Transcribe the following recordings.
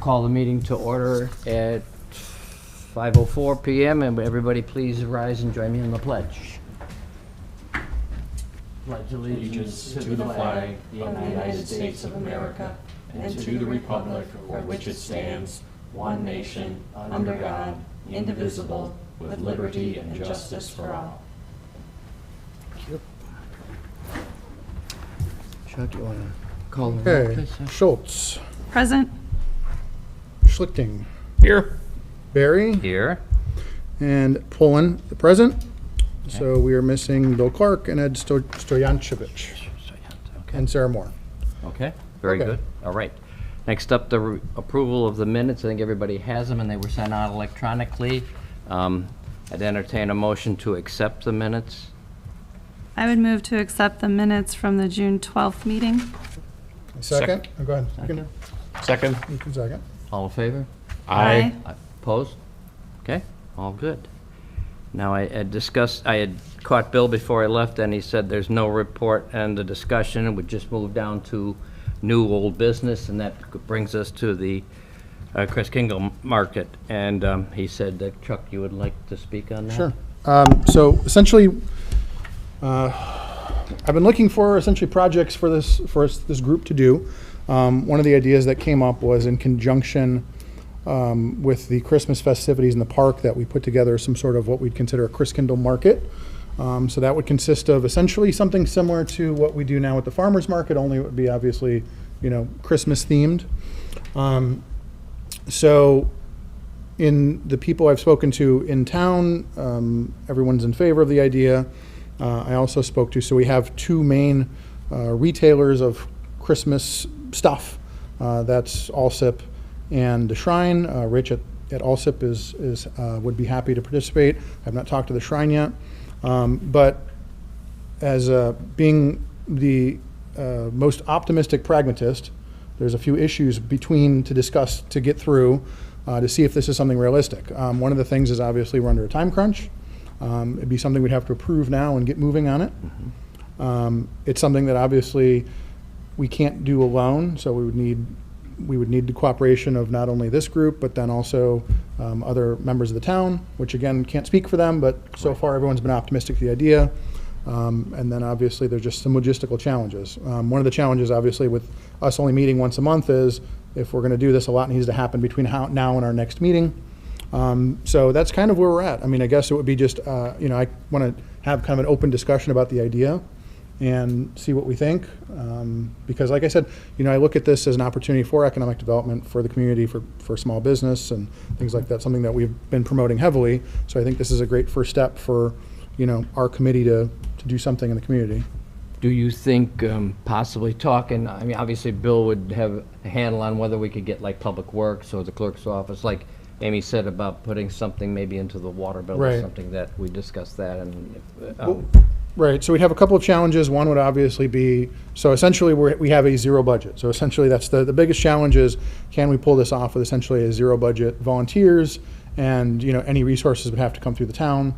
call the meeting to order at 5:04 p.m. and everybody please rise and join me in the pledge. Pledge Allegiance to the flag of the United States of America and to the republic for which it stands, one nation, under God, indivisible, with liberty and justice for all. Chuck, you want to call the roll, Okay, please, sir? Schultz, Present. Schlichting, Here. Barry, Here. and Pullen, present. So we are missing Bill Clark and Ed Stoyanchevich Okay. and Sarah Moore. Okay, very Okay. good. All right. Next up, the approval of the minutes. I think everybody has them, and they were sent out electronically. I'd entertain a motion to accept the minutes. I would move to accept the minutes from the June 12th meeting. Second? Oh, go ahead. Second. Second. You can second. All in favor? Aye. Opposed? Okay, all good. Now, I had caught Bill before I left, and he said there's no report and the discussion, and would just move down to new old business, and that brings us to the Chris Kingle Market. And he said that, Chuck, you would like to speak on that? Sure. So essentially, I've been looking for essentially projects for this group to do. One of the ideas that came up was in conjunction with the Christmas festivities in the park that we put together some sort of what we'd consider a Chris Kindle market. So that would consist of essentially something similar to what we do now at the farmers market, only it would be obviously, Christmas themed. So in the people I've spoken to in town, everyone's in favor of the idea. I also spoke to, so we have two main retailers of Christmas stuff. That's Allsip and the Shrine. Rich at Allsip would be happy to participate. I've not talked to the Shrine yet. But as being the most optimistic pragmatist, there's a few issues to discuss, to get through, to see if this is something realistic. One of the things is obviously we're under a time crunch. It'd be something we'd have to approve now and get moving on it. It's something that obviously we can't do alone, so we would need the cooperation of not only this group, but then also other members of the town, which again, can't speak for them, but so far everyone's been optimistic to the idea. And then obviously there's just some logistical challenges. One of the challenges obviously with us only meeting once a month is if we're gonna do this, a lot needs to happen between now and our next meeting. So that's kind of where we're at. I mean, I guess it would be just, I wanna have kind of an open discussion about the idea and see what we think. Because like I said, I look at this as an opportunity for economic development for the community, for small business and things like that, something that we've been promoting heavily. So I think this is a great first step for, our committee to do something in the community. Do you think possibly talking, I mean, obviously Bill would have a handle on whether we could get like Public Works or the clerk's office, like Amy said about putting something maybe into the water bill or Right. something, that we discussed that, and Right, so we'd have a couple of challenges. One would obviously be, so essentially we have a zero budget. So essentially that's the biggest challenge is, can we pull this off with essentially a zero budget volunteers, and any resources would have to come through the town.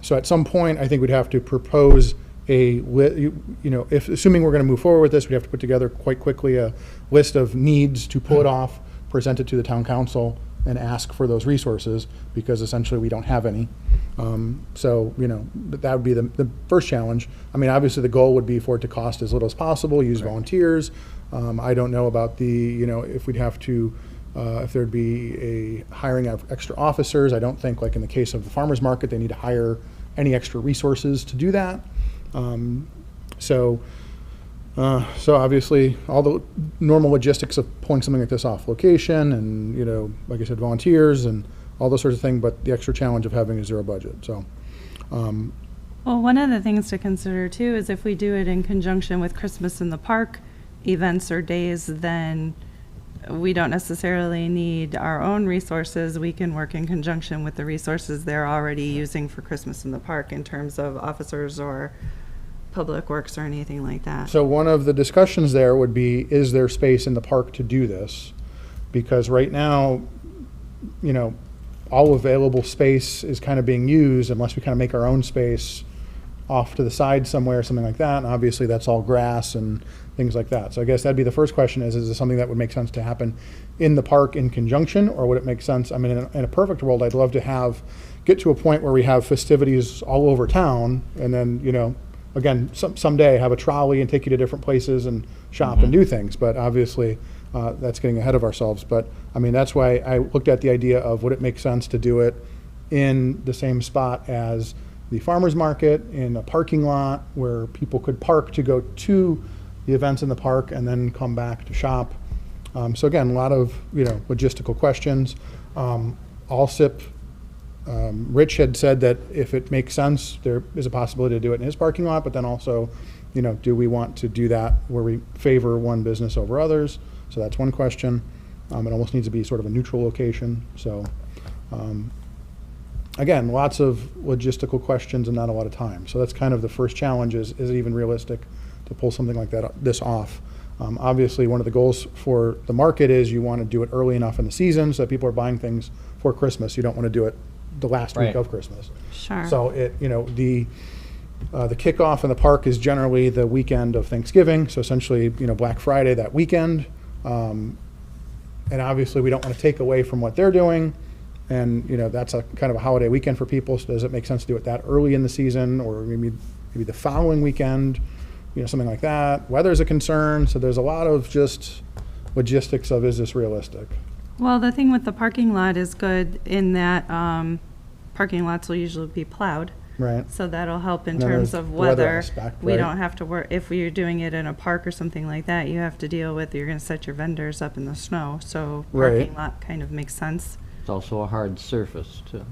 So at some point, I think we'd have to propose assuming we're gonna move forward with this, we'd have to put together quite quickly a list of needs to pull it off, present it to the town council, and ask for those resources, because essentially we don't have any. So, that would be the first challenge. I mean, obviously the goal would be for it to cost as little as possible, use volunteers. I don't know about if we'd have to, if there'd be a hiring of extra officers. I don't think, like in the case of the farmer's market, they need to hire any extra resources to do that. So obviously all the normal logistics of pulling something like this off location and, like I said, volunteers and all those sorts of things, but the extra challenge of having a zero budget, so. Well, one of the things to consider too is if we do it in conjunction with Christmas in the Park events or days, then we don't necessarily need our own resources. We can work in conjunction with the resources they're already using for Christmas in the Park in terms of officers or Public Works or anything like that. So one of the discussions there would be, is there space in the park to do this? Because right now, all available space is kind of being used unless we kind of make our own space off to the side somewhere, something like that. And obviously, that's all grass and things like that. So I guess that'd be the first question: is this something that would make sense to happen in the park in conjunction, or would it make sense? I mean, in a perfect world, I'd love to get to a point where we have festivities all over town, and then, you know, again, someday have a trolley and take you to different places and shop and do things. But obviously, that's getting ahead of ourselves. But I mean, that's why I looked at the idea of would it make sense to do it in the same spot as the farmer's market, in a parking lot where people could park to go to the events in the park and then come back to shop. So again, a lot of, you know, logistical questions. Allsip, Rich had said that if it makes sense, there is a possibility to do it in his parking lot, but then also, you know, do we want to do that where we favor one business over others? So that's one question. It almost needs to be sort of a neutral location. So, again, lots of logistical questions and not a lot of time. So that's kind of the first challenge: is it even realistic to pull something like this off? Obviously, one of the goals for the market is you want to do it early enough in the season so that people are buying things for Christmas. You don't want to do it the last week Right. of Christmas. Sure. So the kickoff in the park is generally the weekend of Thanksgiving. So essentially, you know, Black Friday that weekend. And obviously, we don't want to take away from what they're doing. And, you know, that's a kind of a holiday weekend for people. So does it make sense to do it that early in the season, or maybe the following weekend? You know, something like that. Weather's a concern. So there's a lot of just logistics of, is this realistic? Well, the thing with the parking lot is good in that parking lots will usually be plowed. Right. So that'll help in And then terms there's of the weather weather. aspect, We right. don't have to worry, if you're doing it in a park or something like that, you have to deal with, you're gonna set your vendors up in the snow, so Right. parking lot kind of makes sense. It's also a hard surface too.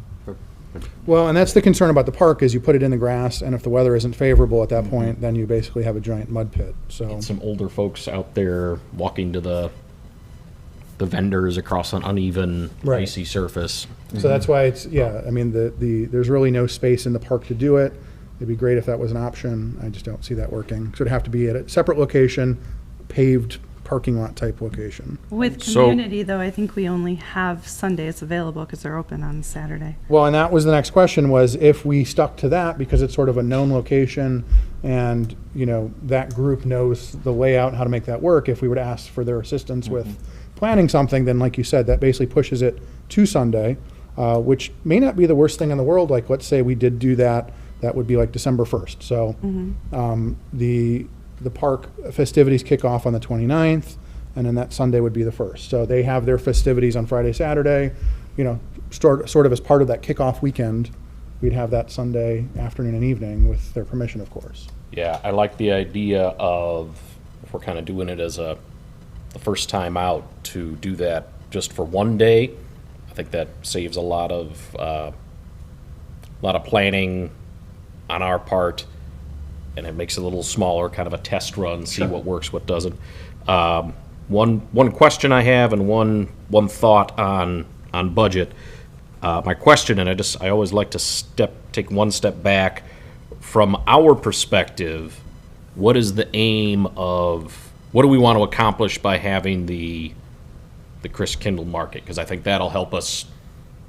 Well, and that's the concern about the park, is you put it in the grass, and if the weather isn't favorable at that point, then you basically have a giant mud pit. So, Some older folks out there walking to the vendors across an uneven, Right. icy surface. so that's why it's, yeah, I mean, there's really no space in the park to do it. It'd be great if that was an option. I just don't see that working. So it'd have to be at a separate location, paved parking lot type location. With So- community, though, I think we only have Sundays available because they're open on Saturday. Well, and that was the next question, was if we stuck to that, because it's sort of a known location and, you know, that group knows the layout and how to make that work, if we were to ask for their assistance with planning something, then like you said, that basically pushes it to Sunday, which may not be the worst thing in the world. Like, let's say we did do that, that would be like December 1st. So the park festivities kick off on the 29th, and then that Sunday would be the 1st. So they have their festivities on Friday, Saturday, you know, sort of as part of that kickoff weekend. We'd have that Sunday afternoon and evening with their permission, of course. Yeah, I like the idea of, if we're kind of doing it as the first time out, to do that just for one day. I think that saves a lot of planning on our part, and it makes it a little smaller, kind of a test run, see what works, what doesn't. One question I have, and one thought on budget. My question, and I always like to take one step back. From our perspective, what is the aim of, what do we want to accomplish by having the Chris Kindle market? Because I think that'll help us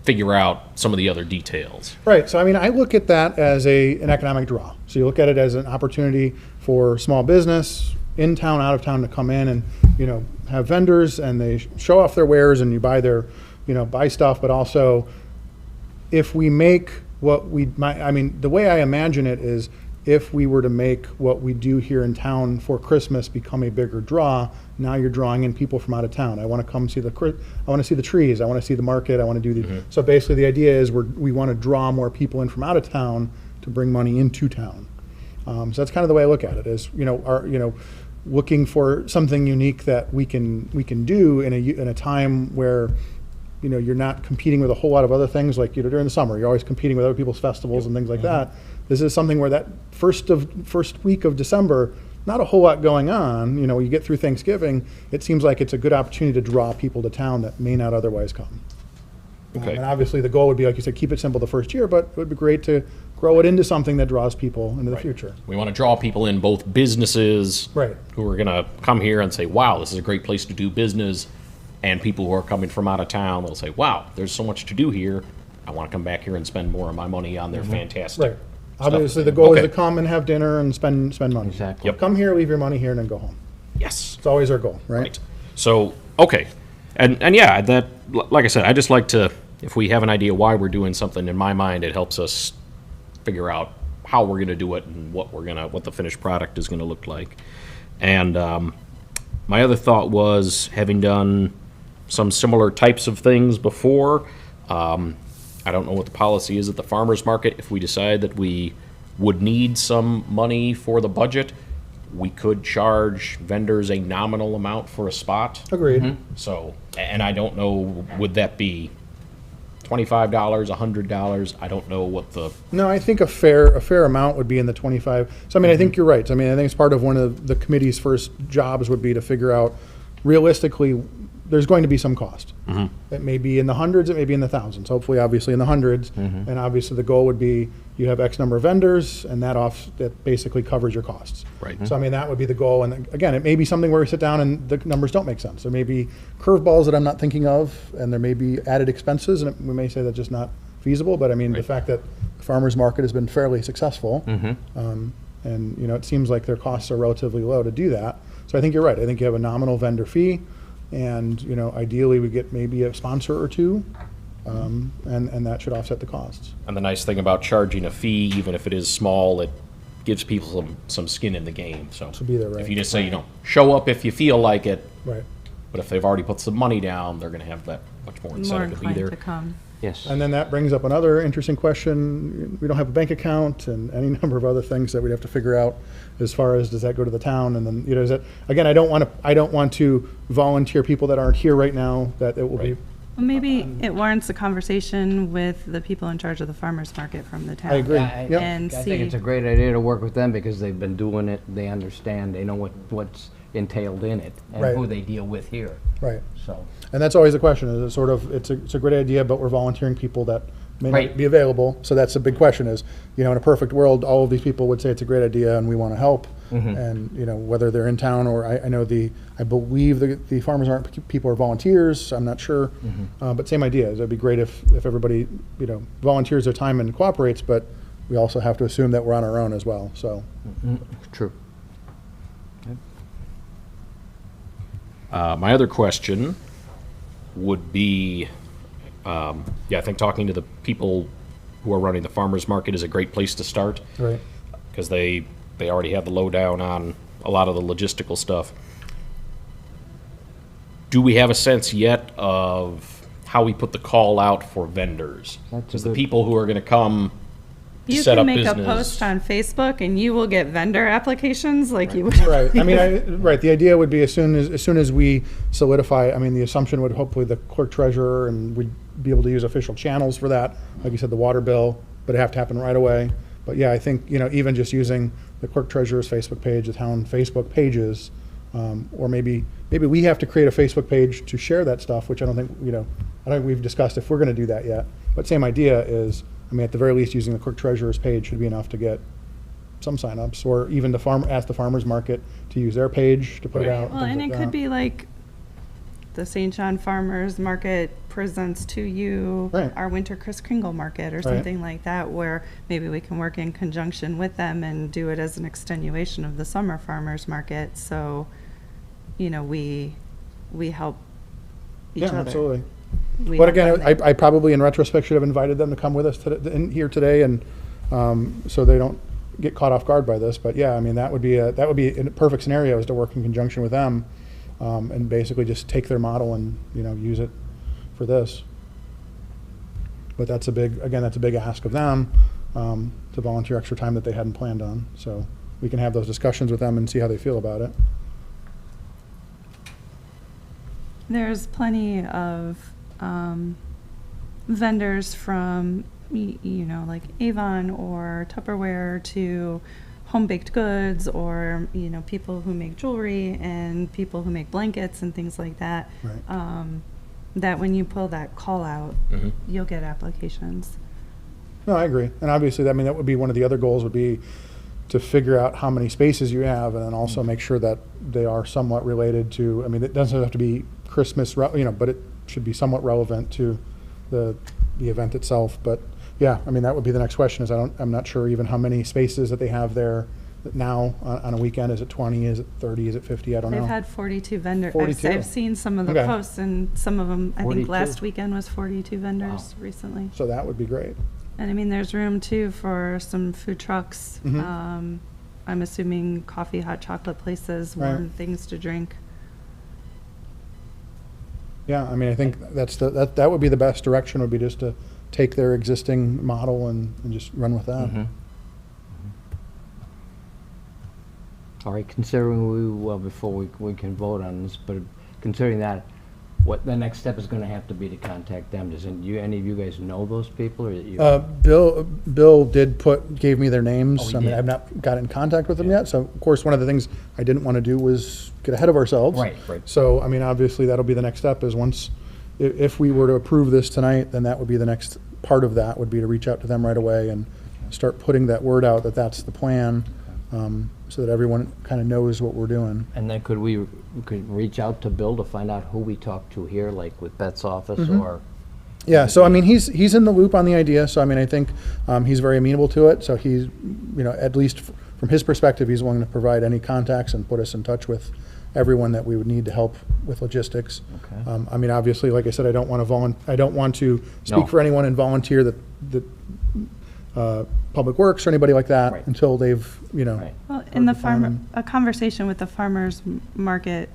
figure out some of the other details. Right, so I mean, I look at that as an economic draw. So you look at it as an opportunity for small business, in town, out of town, to come in and, you know, have vendors, and they show off their wares, and you buy buy stuff, but also if we make the way I imagine it is, if we were to make what we do here in town for Christmas become a bigger draw, now you're drawing in people from out of town. I want to come see I want to see the trees, I want to see the market, I want to do so basically the idea is we want to draw more people in from out of town to bring money into town. So that's kind of the way I look at it, is, looking for something unique that we can do in a time where, you're not competing with a whole lot of other things. Like, during the summer, you're always competing with other people's festivals and things like that. This is something where that first week of December, not a whole lot going on. You get through Thanksgiving, it seems like it's a good opportunity to draw people to town that may not otherwise come. Okay. And obviously the goal would be, like you said, keep it simple the first year, but it would be great to grow it into something that draws people into the Right. future. We want to draw people in, both businesses Right. who are going to come here and say, wow, this is a great place to do business, and people who are coming from out of town, they'll say, wow, there's so much to do here. I want to come back here and spend more of my money on their fantastic Right. Obviously, the goal is to Okay. come and have dinner and spend money. Exactly. Yep. Come here, leave your money here, and then go home. Yes. It's always our goal, right? Right. So, okay. And yeah, that, like I said, I just like to, if we have an idea why we're doing something, in my mind, it helps us figure out how we're gonna do it and what the finished product is gonna look like. And, my other thought was, having done some similar types of things before, I don't know what the policy is at the farmer's market. If we decide that we would need some money for the budget, we could charge vendors a nominal amount for a spot. Agreed. So, and I don't know, would that be $25, $100? I don't know what the, No, I think a fair amount would be in the 25. So I mean, I think you're right. So, I mean, I think it's part of one of the committee's first jobs would be to figure out realistically, there's going to be some cost. It may be in the hundreds, it may be in the thousands, hopefully, obviously in the hundreds. And obviously the goal would be you have X number of vendors and that basically covers your costs. Right. So I mean, that would be the goal. And again, it may be something where we sit down and the numbers don't make sense. There may be curveballs that I'm not thinking of, and there may be added expenses, and we may say that's just not feasible. But I mean, the Right. fact that the farmer's market has been fairly successful, and, you know, it seems like their costs are relatively low to do that. So I think you're right. I think you have a nominal vendor fee, and, you know, ideally we get maybe a sponsor or two, and that should offset the costs. and the nice thing about charging a fee, even if it is small, it gives people some skin in the game, so. To be there, right. If you just say, show up if you feel like it, Right. but if they've already put some money down, they're gonna have that much more More incentive to be inclined there. to come. Yes. And then that brings up another interesting question. We don't have a bank account and any number of other things that we'd have to figure out as far as, does that go to the town? And then, you know, is that, again, I don't want to volunteer people that aren't here right now, that it will be, Right. Well, maybe it warrants a conversation with the people in charge of the farmer's market from the town. I agree. Yeah, Yep. And I think it's a see, great idea to work with them because they've been doing it, they understand, they know what's entailed in it and Right. who they deal with here, right. so. And that's always the question, is it sort of, it's a great idea, but we're volunteering people that may not Right. be available. So that's the big question is, you know, in a perfect world, all of these people would say it's a great idea and we want to help. And, you know, whether they're in town or I know I believe the farmers aren't, people are volunteers, I'm not sure. But same idea, it'd be great if everybody, you know, volunteers their time and cooperates, but we also have to assume that we're on our own as well, so. True. My other question would be, I think talking to the people who are running the farmer's market is a great place to start, Right. because they already have the lowdown on a lot of the logistical stuff. Do we have a sense yet of how we put the call out for vendors? That's a Because the good- people who are gonna come to you set can up make business. a post on Facebook and you will get vendor applications like you would. Right, I mean, right, the idea would be as soon as we solidify, I mean, the assumption would hopefully the clerk treasurer, and we'd be able to use official channels for that, like you said, the water bill, but it'd have to happen right away. But yeah, I think, you know, even just using the clerk treasurer's Facebook page, the town Facebook pages, or maybe we have to create a Facebook page to share that stuff, which I don't think, you know, I don't think we've discussed if we're gonna do that yet. But same idea is, I mean, at the very least, using the clerk treasurer's page should be enough to get some signups, or even ask the farmer's market to use their page to put it Right. out. Well, things and like it could that. be like the St. John Farmers Market presents to you Right. our Winter Kris Kringle Market or Right. something like that, where maybe we can work in conjunction with them and do it as an extenuation of the Summer Farmers Market. So, you know, we help each Yeah, other. absolutely. We But help again, them. I probably in retrospect should have invited them to come with us in here today, and so they don't get caught off guard by this. But yeah, I mean, that would be a perfect scenario, is to work in conjunction with them, and basically just take their model and, you know, use it for this. But that's a big ask of them, to volunteer extra time that they hadn't planned on. So we can have those discussions with them and see how they feel about it. There's plenty of vendors from, you know, like Avon or Tupperware to home baked goods, or, you know, people who make jewelry and people who make blankets and things like that. Right. That when you pull that call out, Mhm. you'll get applications. No, I agree. And obviously, I mean, that would be one of the other goals, would be to figure out how many spaces you have, and then also make sure that they are somewhat related to, I mean, it doesn't have to be Christmas, you know, but it should be somewhat relevant to the event itself. But Yeah, I mean, that would be the next question, is I'm not sure even how many spaces that they have there now on a weekend. Is it 20, is it 30, is it 50? I don't know. They've had 42 vendors. 42. I've seen some of the Okay. posts, and some of them, I 42. think last weekend was 42 vendors recently. So that would be great. And I mean, there's room too for some food trucks. Mhm. I'm assuming coffee, hot chocolate places, Right. warm things to drink. Yeah, I mean, I think that would be the best direction, would be just to take their existing model and just run with that. Mhm. All right, considering well, before we can vote on this, but considering that, what the next step is gonna have to be to contact them. Does any of you guys know those people, or you? Bill gave me their names. Oh, he I mean, did. I've not got in contact with them yet. So of course, one of the things I didn't want to do was get ahead of ourselves. Right. So, I mean, obviously, that'll be the next step, is once, if we were to approve this tonight, then that would be the next part of that, would be to reach out to them right away and start putting that word out that that's the plan, so that everyone kind of knows what we're doing. And then we could reach out to Bill to find out who we talked to here, like with Beth's office, Mm-hmm. or, Yeah, so I mean, he's in the loop on the idea, so I mean, I think he's very amenable to it, so he's, at least from his perspective, he's willing to provide any contacts and put us in touch with everyone that we would need to help with logistics. Okay. I mean, obviously, like I said, I don't want to speak No. for anyone and volunteer that Public Works or anybody like that Right. until they've, right. Well, in the Defining. a conversation with the farmers market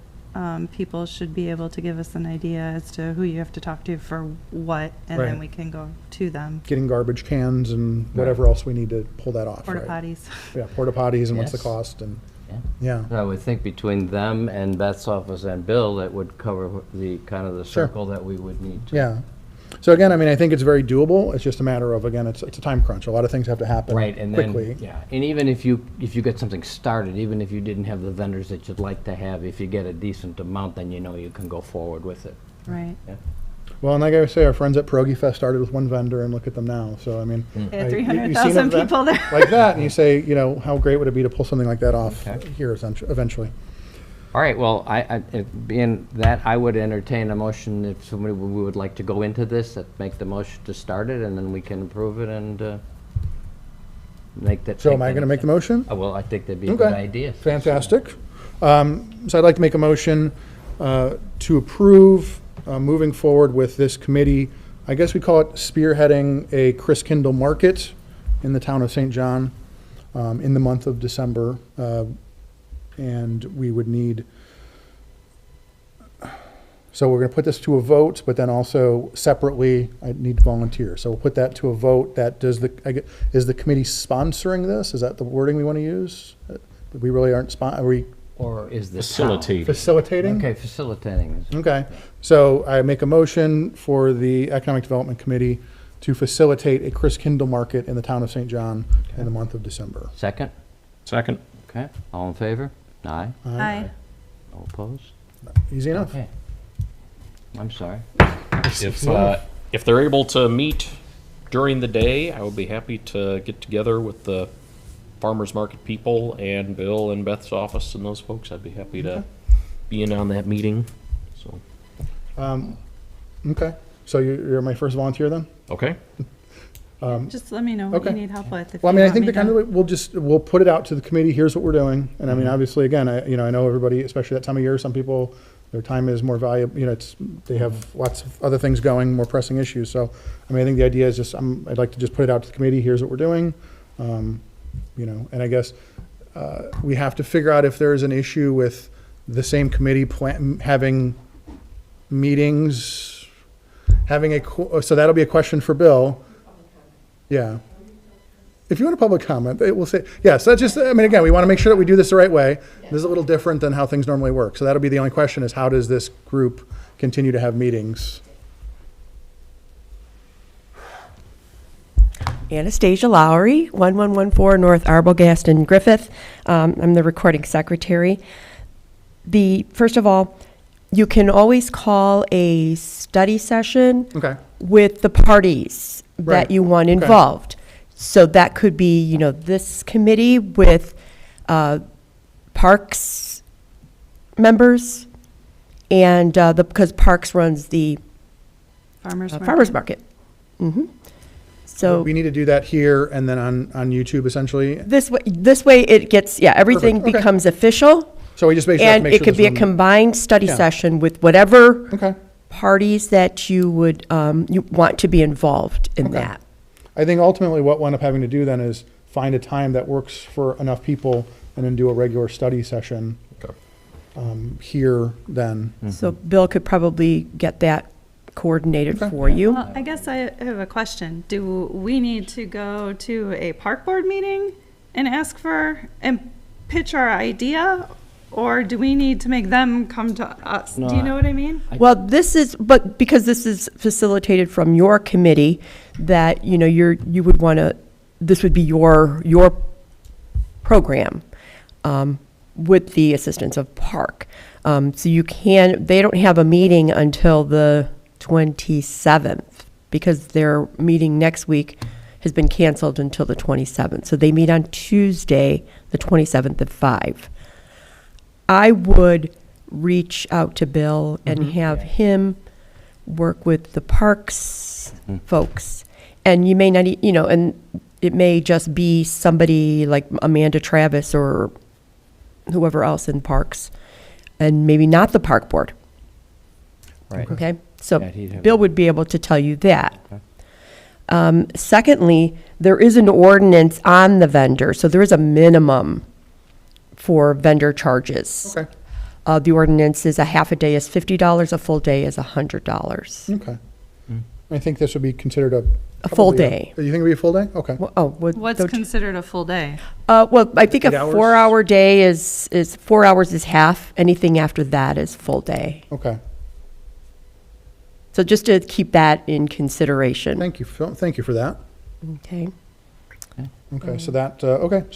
people should be able to give us an idea as to who you have to talk to for what, and then Right. we can go to them. getting garbage cans and whatever else we need to pull that off. Porta right? potties. Yeah, porta potties and what's the Yes. cost, and, Yeah. yeah. I would think between them and Beth's office and Bill, that would cover the kind of the Sure. circle that we would need to. Yeah. So again, I mean, I think it's very doable. It's just a matter of, again, it's a time crunch. A lot of things have to happen Right, and then, quickly. yeah, and even if you get something started, even if you didn't have the vendors that you'd like to have, if you get a decent amount, then you know you can go forward with it. Right. Yeah. Well, and like I say, our friends at Pierogi Fest started with one vendor, and look at them now. So, I mean. They I- had you- you seen 300,000 event people there. Like that, and you say, how great would it be to pull something like that off Okay. here eventually? All right, well, being that, I would entertain a motion if somebody, we would like to go into this, that make the motion to start it, and then we can approve it and make that. So am I going to make the motion? Well, I think that'd be a good Okay. idea. Fantastic. So I'd like to make a motion to approve moving forward with this committee. I guess we call it spearheading a Chris Kindle Market in the town of St. John in the month of December. And we would need, so we're going to put this to a vote, but then also separately, I need volunteers. So we'll put that to a vote. Is the committee sponsoring this? Is that the wording we want to use? We really aren't, are we Or is the town- Facilitate. facilitating? Okay, facilitating. Okay, so I make a motion for the Economic Development Committee to facilitate a Chris Kindle Market in the town of St. John in the month of December. Second? Second. Okay, all in favor? Aye. Aye. All opposed? Easy enough. Okay. I'm sorry. If they're able to meet during the day, I would be happy to get together with the farmers market people and Bill and Beth's office and those folks. I'd be happy to be in on that meeting. So, Okay, so you're my first volunteer then? okay. Just let me know what you Okay. need help with. If Well, I you mean, I want think me the kind to- of, we'll put it out to the committee, here's what we're doing. And I mean, obviously, again, I know everybody, especially that time of year, some people, their time is more valuable, they have lots of other things going, more pressing issues. So, I mean, I think the idea is just, I'd like to just put it out to the committee, here's what we're doing. And I guess, we have to figure out if there is an issue with the same committee having meetings, so that'll be a question for Bill. Yeah. If you want a public comment, we'll say, yes, that's just, I mean, again, we want to make sure that we do this the right way. This is a little different than how things normally work. So that'll be the only question, is how does this group continue to have meetings? Anastasia Lowry, 1114 North Arbogast in Griffith. I'm the recording secretary. First of all, you can always call a study session Okay, with the parties Right. that you want Okay. involved. So that could be, this committee with Parks members, and because Parks runs the Farmers market. farmers market. So We need to do that here and then on YouTube essentially. this way it gets, everything Perfect, okay. becomes official. So we just make sure. And it could be a this one- combined study Yeah. session with whatever Okay. parties that you would, you want to be involved in Okay. that. I think ultimately what we'll end up having to do then is find a time that works for enough people and then do a regular study session here then. So Bill could probably get that coordinated Okay. for you. Well, I guess I have a question. Do we need to go to a park board meeting and ask for, and pitch our idea? Or do we need to make them come to us? No, Do you know what I mean? Well, but because this is facilitated from your committee, that, you would want to, this would be your program, with the assistance of Park. So they don't have a meeting until the 27th, because their meeting next week has been canceled until the 27th. So they meet on Tuesday, the 27th at 5. I would reach out to Bill and have him work with the parks folks. And you may not, and it may just be somebody like Amanda Travis or whoever else in parks, and maybe not the park board. Right. Okay? So Yeah, he'd have- Bill would be able to tell you that. Okay. Secondly, there is an ordinance on the vendor, so there is a minimum for vendor charges. Okay. The ordinance is a half a day is $50, a full day is $100. Okay. I think this would be considered A full probably day. You think it'd be a full day? Okay. What's considered a full day? Well, I think 8 a hours? 4-hour day is 4 hours is half. Anything after that is full day. Okay. So just to keep that in consideration. Thank you, Phil. Thank you for that. Okay. Okay, so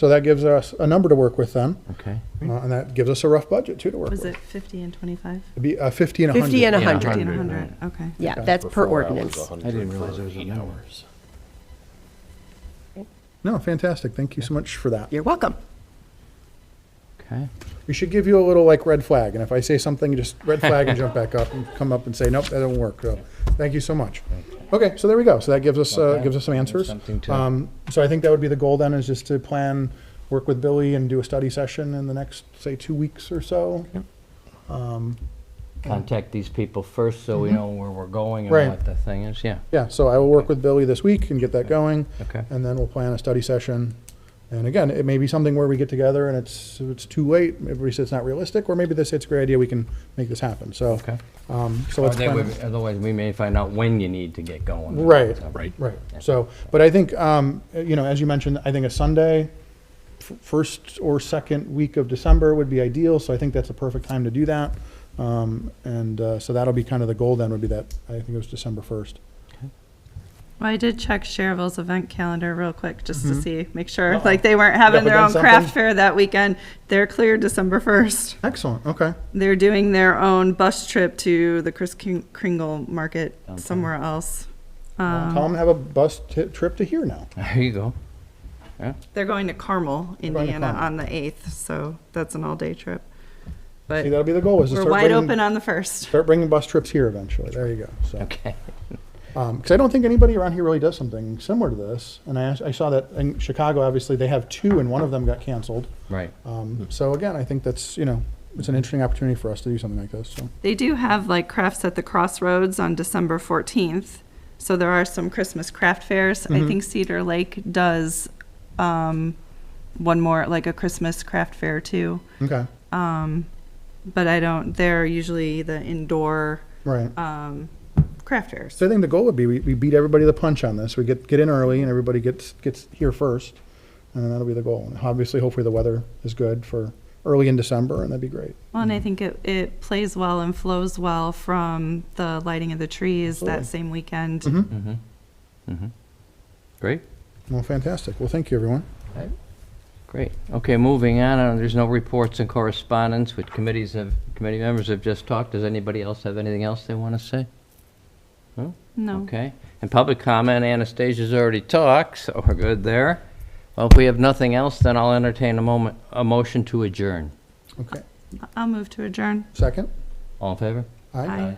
that gives us a number to work with then, Okay. and that gives us a rough budget too to work Was with. it 50 and 25? It'd be 50 and 100. 50 and Yeah, 100. 50 and 100, okay. Yeah, Okay. that's per ordinance. I didn't realize there was a minimum. No, fantastic. Thank you so much for that. You're welcome. Okay. We should give you a little like red flag, and if I say something, you just red flag and jump back up and come up and say, nope, that don't work. So, thank you so much. Okay, so there we go. So that gives us some answers. Something to- So I think that would be the goal then, is just to plan, work with Billy and do a study session in the next, say, 2 weeks or so. Contact these people first so we know where we're going and Right. what the thing is, yeah. Yeah, so I will work with Billy this week and get that going. Okay. And then we'll plan a study session. And again, it may be something where we get together and it's too late, everybody says it's not realistic, or maybe they say it's a great idea, we can make this happen, so. Okay. So let's plan. Otherwise, we may find out when you need to get going. Right, So- right. So, but I think, as you mentioned, I think a Sunday, first or second week of December would be ideal, so I think that's a perfect time to do that. So that'll be kind of the goal then, would be that, I think it was December 1st. Well, I did check Cherville's event calendar real quick just to see, make sure, like they weren't having up their own against craft something? fair that weekend. They're cleared December 1st. Excellent, okay. They're doing their own bus trip to the Kris Kringle Market somewhere else. Tell them to have a bus trip to here now. There you go. They're going to Carmel, going to Indiana Carmel. on the 8th, so that's an all-day trip. See, But that'll be the goal, is to we're start wide bringing, open on the 1st. start bringing bus trips here eventually, there you go, so. Okay. Because I don't think anybody around here really does something similar to this. And I saw that in Chicago, obviously, they have 2 and one of them got canceled. Right. So again, I think that's, it's an interesting opportunity for us to do something like this, so. They do have like crafts at the Crossroads on December 14th. So there are some Christmas craft fairs. I think Cedar Lake does one more, like a Christmas craft fair too. Okay, But they're usually the indoor right. craft fairs. So I think the goal would be, we beat everybody to the punch on this. We get in early and everybody gets here first. And then that'll be the goal. And obviously, hopefully the weather is good for early in December, and that'd be great. Well, and I think it plays well and flows well from the lighting of the trees Absolutely. that same weekend. Great. Well, fantastic. Well, thank you, everyone. Great. Okay, moving on. There's no reports and correspondence, which committee members have just talked. Does anybody else have anything else they want to say? No? No. Okay. And public comment, Anastasia's already talked, so we're good there. Well, if we have nothing else, then I'll entertain a motion to adjourn. Okay. I'll move to adjourn. Second? All in favor? Aye. Aye.